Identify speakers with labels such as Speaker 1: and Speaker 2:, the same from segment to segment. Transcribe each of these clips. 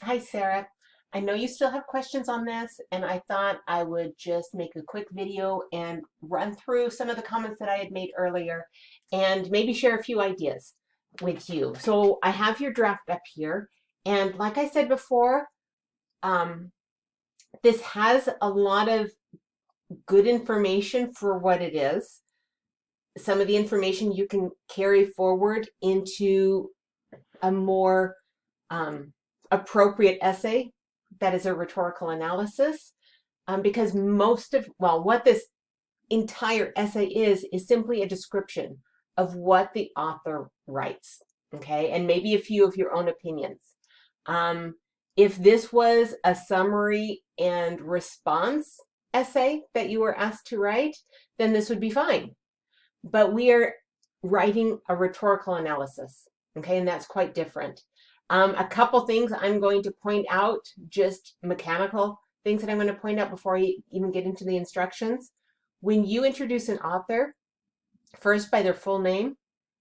Speaker 1: Hi, Sarah. I know you still have questions on this, and I thought I would just make a quick video and run through some of the comments that I had made earlier and maybe share a few ideas with you. So I have your draft up here, and like I said before, um, this has a lot of good information for what it is. Some of the information you can carry forward into a more appropriate essay that is a rhetorical analysis, because what this entire essay is simply a description of what the author writes, okay, and maybe a few of your own opinions. Um, if this was a summary and response essay that you were asked to write, then this would be fine. But we are writing a rhetorical analysis, okay, and that's quite different. A couple things I'm going to point out, just mechanical things that I'm going to point out before I even get into the instructions. When you introduce an author, first by their full name,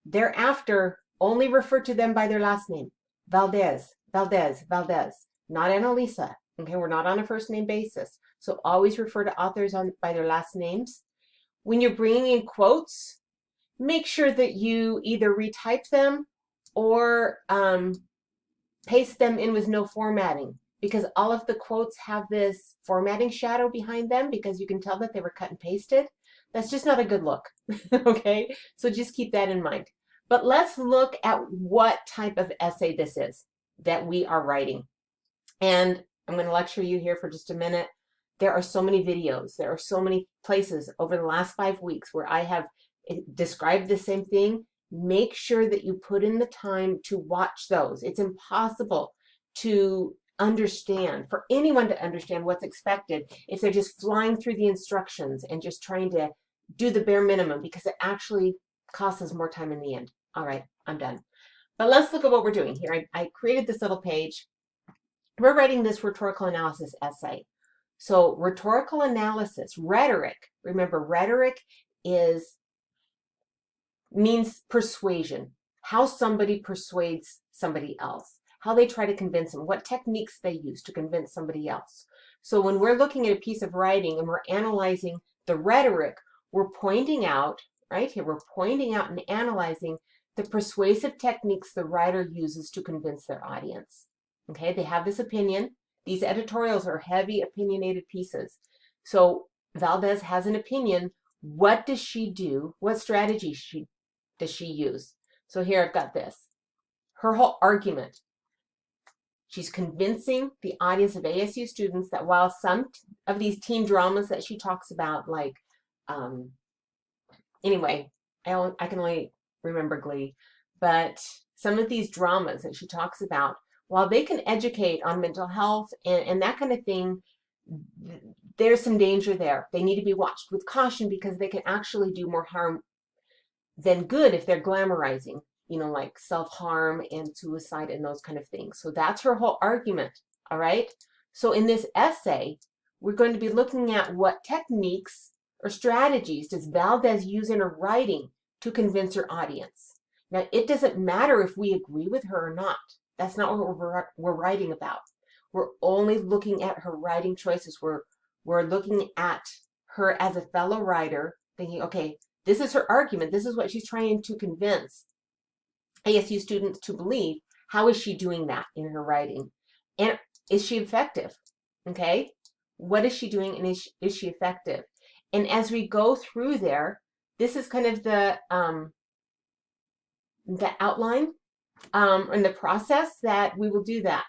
Speaker 1: thereafter only refer to them by their last name. Valdez, Valdez, Valdez, not Annalisa. Okay, we're not on a first name basis. So always refer to authors by their last names. When you're bringing in quotes, make sure that you either retype them or paste them in with no formatting, because all of the quotes have this formatting shadow behind them because you can tell that they were cut and pasted. That's just not a good look. Okay, so just keep that in mind. But let's look at what type of essay this is that we are writing. And I'm going to lecture you here for just a minute. There are so many videos, there are so many places over the last 5 weeks where I have described the same thing. Make sure that you put in the time to watch those. It's impossible to understand, for anyone to understand what's expected if they're just flying through the instructions and just trying to do the bare minimum, because it actually costs us more time in the end. All right, I'm done. But let's look at what we're doing here. I created this little page. We're writing this rhetorical analysis essay. So rhetorical analysis, rhetoric, remember rhetoric means persuasion, how somebody persuades somebody else, how they try to convince them, what techniques they use to convince somebody else. So when we're looking at a piece of writing and we're analyzing the rhetoric, we're pointing out, right here, we're pointing out and analyzing the persuasive techniques the writer uses to convince their audience. Okay, they have this opinion. These editorials are heavy opinionated pieces. So Valdez has an opinion. What does she do? What strategy does she use? So here I've got this. Her whole argument. She's convincing the audience of ASU students that while some of these teen dramas that she talks about, like, um, anyway, I can only remember Glee, but some of these dramas that she talks about, while they can educate on mental health and that kind of thing, there's some danger there. They need to be watched with caution because they can actually do more harm than good if they're glamorizing, like self-harm and suicide and those kind of things. So that's her whole argument, all right? So in this essay, we're going to be looking at what techniques or strategies does Valdez use in her writing to convince her audience. Now, it doesn't matter if we agree with her or not. That's not what we're writing about. We're only looking at her writing choices. We're looking at her as a fellow writer, thinking, okay, this is her argument. This is what she's trying to convince ASU students to believe. How is she doing that in her writing? And is she effective? Okay. What is she doing, and is she effective? And as we go through there, this is kind of the outline and the process that we will do that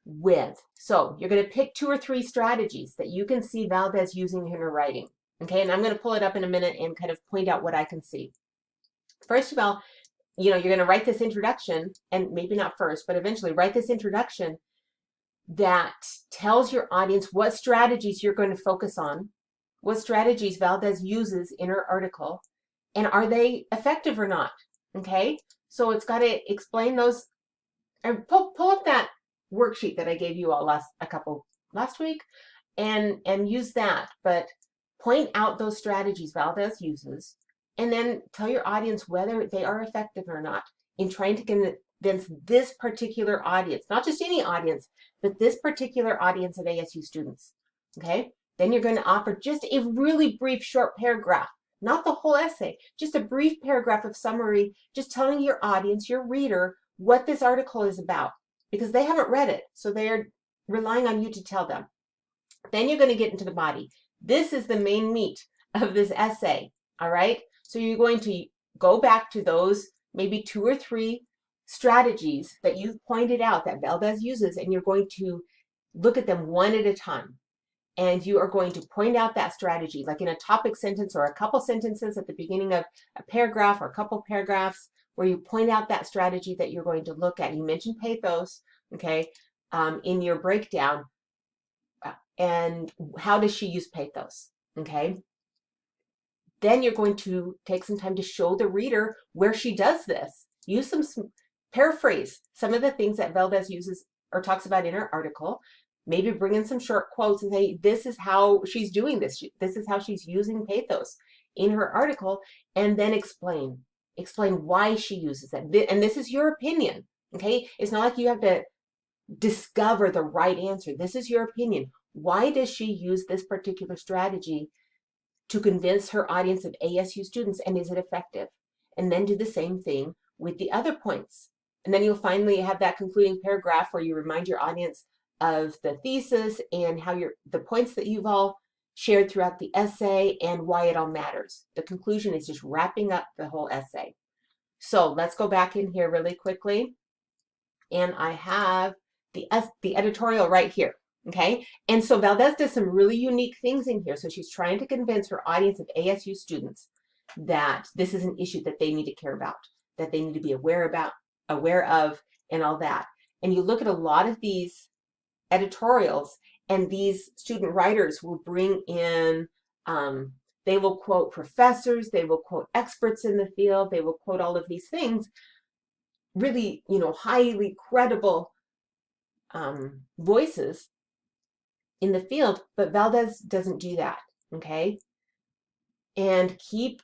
Speaker 1: with. So you're going to pick 2 or 3 strategies that you can see Valdez using in her writing. Okay, and I'm going to pull it up in a minute and kind of point out what I can see. First of all, you're going to write this introduction, and maybe not first, but eventually write this introduction that tells your audience what strategies you're going to focus on, what strategies Valdez uses in her article, and are they effective or not. Okay, so it's got to explain those. And pull up that worksheet that I gave you all last week, and use that. But point out those strategies Valdez uses, and then tell your audience whether they are effective or not in trying to this particular audience, not just any audience, but this particular audience of ASU students, okay? Then you're going to offer just a really brief short paragraph, not the whole essay, just a brief paragraph of summary, just telling your audience, your reader, what this article is about, because they haven't read it, so they're relying on you to tell them. Then you're going to get into the body. This is the main meat of this essay, all right? So you're going to go back to those maybe 2 or 3 strategies that you've pointed out that Valdez uses, and you're going to look at them one at a time. And you are going to point out that strategy, like in a topic sentence or a couple sentences at the beginning of a paragraph or a couple paragraphs, where you point out that strategy that you're going to look at. You mentioned pathos, okay, in your breakdown. And how does she use pathos, okay? Then you're going to take some time to show the reader where she does this. Use some paraphrase some of the things that Valdez uses or talks about in her article. Maybe bring in some short quotes and say, this is how she's doing this. This is how she's using pathos in her article, and then explain why she uses it. And this is your opinion, okay? It's not like you have to discover the right answer. This is your opinion. Why does she use this particular strategy to convince her audience of ASU students, and is it effective? And then do the same thing with the other points. And then you'll finally have that concluding paragraph where you remind your audience of the thesis and how the points that you've all shared throughout the essay and why it all matters. The conclusion is just wrapping up the whole essay. So let's go back in here really quickly. And I have the editorial right here. Okay, and so Valdez does some really unique things in here. So she's trying to convince her audience of ASU students that this is an issue that they need to care about, that they need to be aware of, and all that. And you look at a lot of these editorials, and these student writers will bring in, they will quote professors, they will quote experts in the field, they will quote all of these things, really, highly credible voices in the field, but Valdez doesn't do that, okay? And keep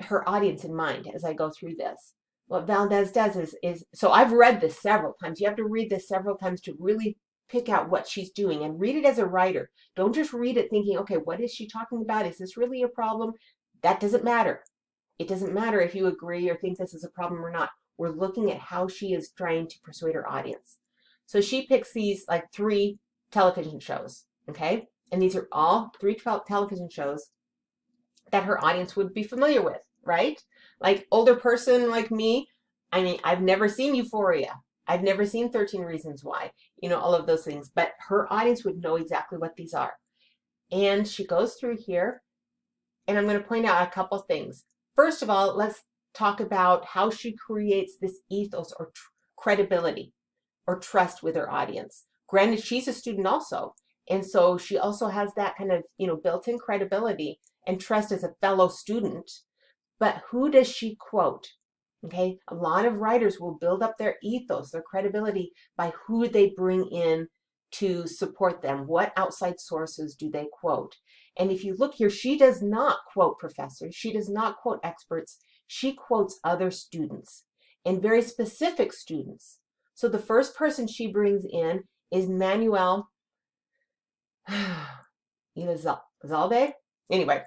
Speaker 1: her audience in mind as I go through this. What Valdez does is so I've read this several times. You have to read this several times to really pick out what she's doing, and read it as a writer. Don't just read it thinking, okay, what is she talking about? Is this really a problem? That doesn't matter. It doesn't matter if you agree or think this is a problem or not. We're looking at how she is trying to persuade her audience. So she picks these like 3 television shows, okay? And these are all 3 television shows that her audience would be familiar with, right? Like older person like me, I mean, I've never seen Euphoria. I've never seen 13 Reasons Why, all of those things, but her audience would know exactly what these are. And she goes through here, and I'm going to point out a couple things. First of all, let's talk about how she creates this ethos or credibility or trust with her audience. Granted, she's a student also, and so she also has that kind of, built-in credibility and trust as a fellow student. But who does she quote? Okay, a lot of writers will build up their ethos, their credibility, by who they bring in to support them. What outside sources do they quote? And if you look here, she does not quote professors. She does not quote experts. She quotes other students, and very specific students. So the first person she brings in is Manuel Elizalde. Anyway,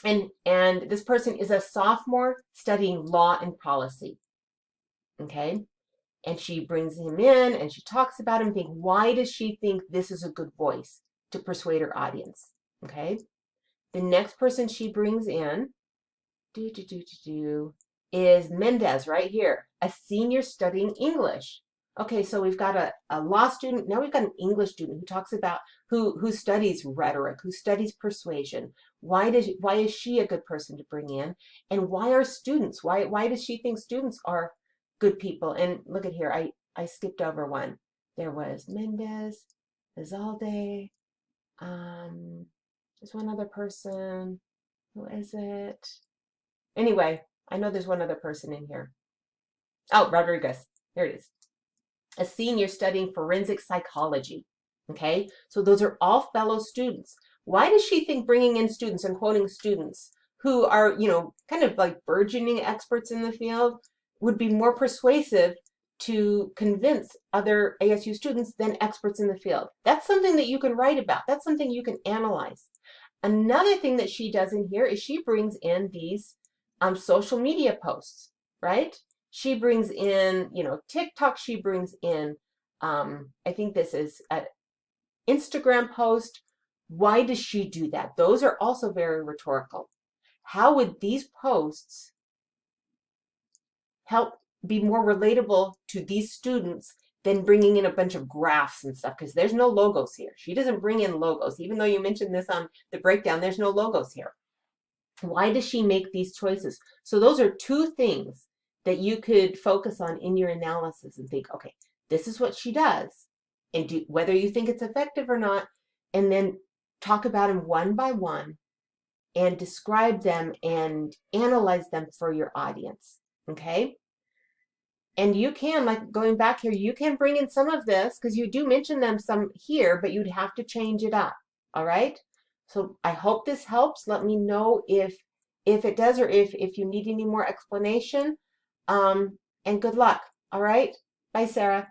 Speaker 1: and this person is a sophomore studying law and policy. Okay, and she brings him in and she talks about him. Why does she think this is a good voice to persuade her audience? Okay, the next person she brings in is Mendez right here, a senior studying English. Okay, so we've got a law student. Now we've got an English student who talks about who studies rhetoric, who studies persuasion. Why is she a good person to bring in? And why are students? Why does she think students are good people? And look at here, I skipped over one. There was Mendez, Izalde. There's one other person. Who is it? Anyway, I know there's one other person in here. Oh, Rodriguez. Here it is. A senior studying forensic psychology. Okay, so those are all fellow students. Why does she think bringing in students and quoting students who are, kind of like burgeoning experts in the field would be more persuasive to convince other ASU students than experts in the field. That's something that you can write about. That's something you can analyze. Another thing that she does in here is she brings in these social media posts, right? She brings in, TikTok. She brings in, I think this is an Instagram post. Why does she do that? Those are also very rhetorical. How would these posts help be more relatable to these students than bringing in a bunch of graphs and stuff? Because there's no logos here. She doesn't bring in logos. Even though you mentioned this on the breakdown, there's no logos here. Why does she make these choices? So those are two things that you could focus on in your analysis and think, okay, this is what she does, and whether you think it's effective or not, and then talk about them one by one and describe them and analyze them for your audience, okay? And you can, like going back here, you can bring in some of this because you do mention them some here, but you'd have to change it up, all right? So I hope this helps. Let me know if it does, or if you need any more explanation. And good luck, all right? Bye, Sarah.